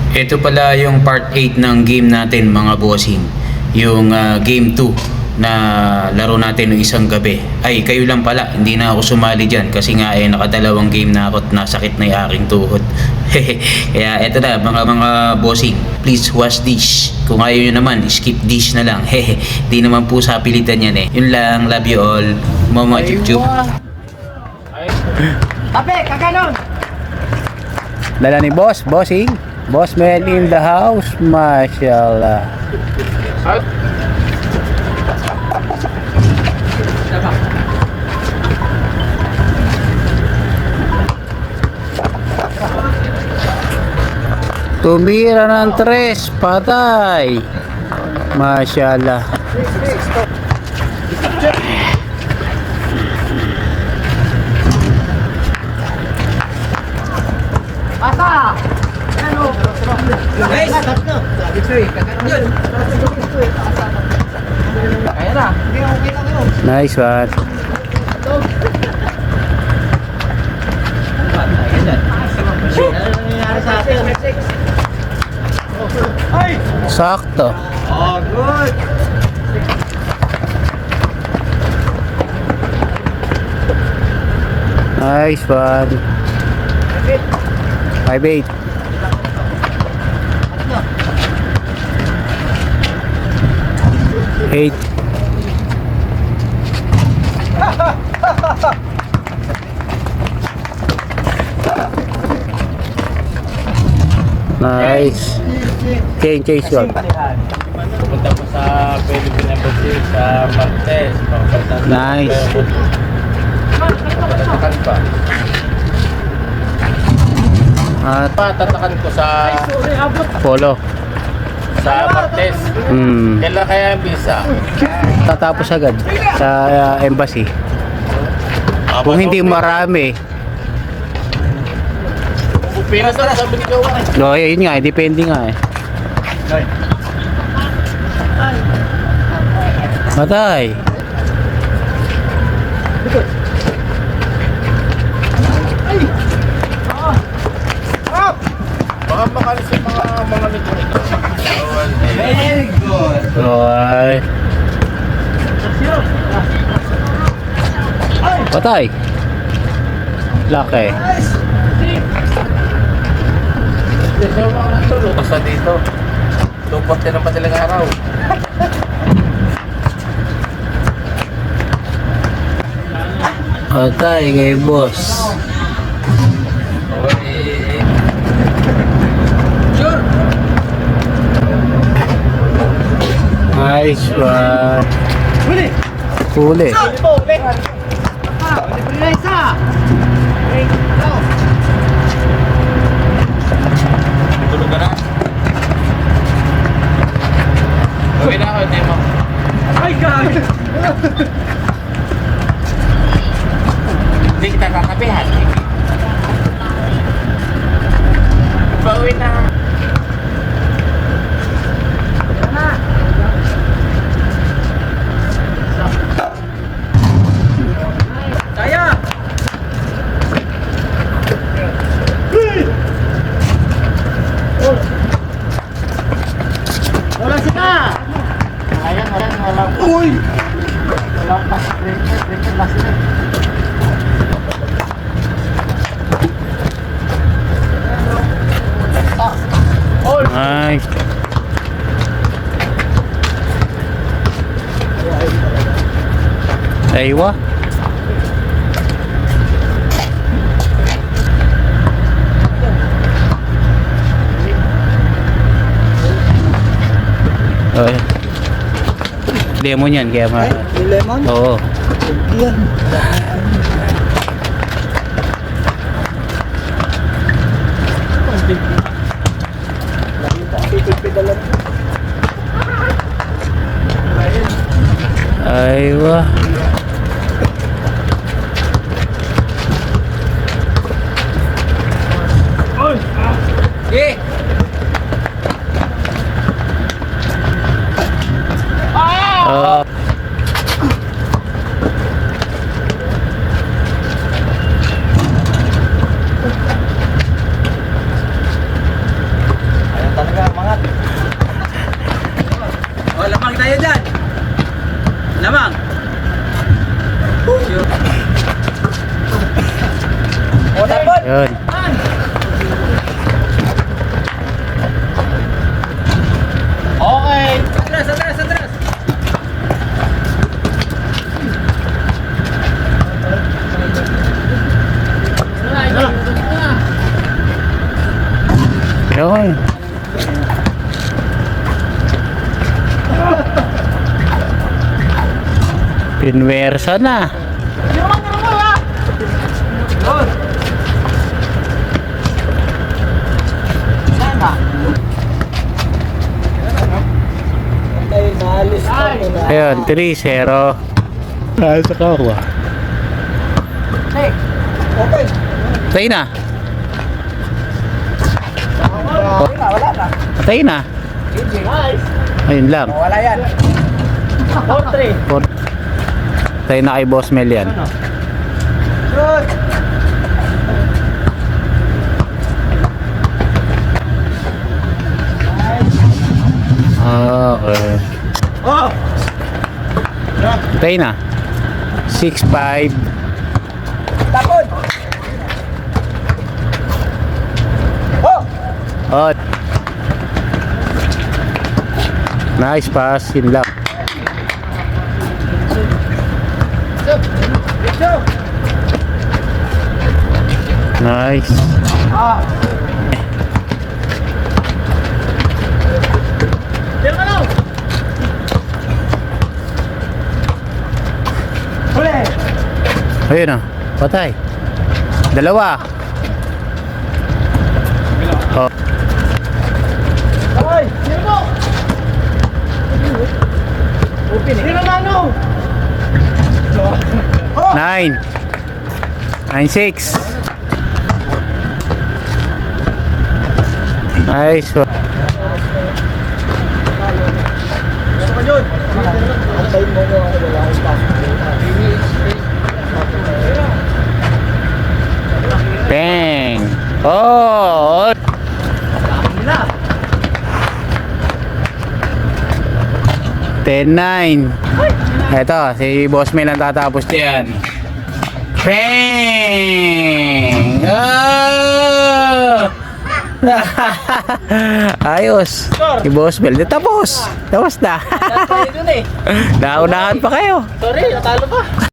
Ito pala yung part 8 ng game natin mga bossing. Yung game 2 na laro natin ng isang gabi. Ay, kayo lang pala, hindi na ako sumali dyan kasi nga nakadalawang game na ako at nasakit na yung aking tuhod. Kaya eto na mga bossing, please watch this. Kung ayaw nyo naman, skip this na lang. Di naman po sa pilitan yan eh. Yun lang, love you all. Mama chup. Tape, kaganon! Dala ni bossing. Boss man in the house, mashallah. Tumira ng tres, patay. Mashallah. Asa! Ano? Guys! Sabi ko eh, kaganon. Kaya na. Okay lang yun. Nice one. Sakto. Oh, good. Nice one. 5-8. Eight. Nice. Change yun. Pupunta po sa Philippine Embassy sa Martes. Nice. Tatakan pa. At Tatakan ko sa polo. sa Martes. Kailan kaya ang visa? Tatapos agad sa embassy. Kung hindi marami. Pinas na sabi ko. No, yun nga, depende nga eh. Matay. Baka makalis yung mga nito. Very good. Roy. Patay. Laki. Lukas na dito. Lupot din ang patilang araw. Patay kay boss. Nice one. Huli! Huli. Huli! Libre na isa! Tulog ka na. Gawin na ako, hindi mo. Ay, gag! Hindi kita kakabihan. Bawin na. Kaya! Wala sika! Wala. Uy! Wala pa. Breaker last na. Nice. Aywa. Oh, lemon yan kaya ma. Lemon? Oo. Yan. Aywa. Eh! Yun. Pinwersa na. Ayun, 3-0. Nasa ka ako ah. Hey, okay. Patay na. Wala na. Patay na. Nice. Ayun lang. Wala yan. 4-3. Patay na kay Boss Mel yan. Good. Okay. Oh! Patay na. 6-5. Tapon! Oh! Oh. Nice pass. Yun lang. Nice. Ah! Diyan ka lang! Huli! Ayun ah. Patay. Dalawa. Oh. Hoy! Sino mo? Open eh. Sino na ano? 9. 9-6. Nice. Gusto ka yun? Antayin mo ko ako wala akong pasok. Bang. Oh. Nila. 10-9. Eto, si Boss Mel ang tatapos diyan. Bang! Oh! Ayos. Si Boss Mel. Tapos. Tapos na. Tayo dun eh. Naunahan pa kayo. Sorry, natalo pa.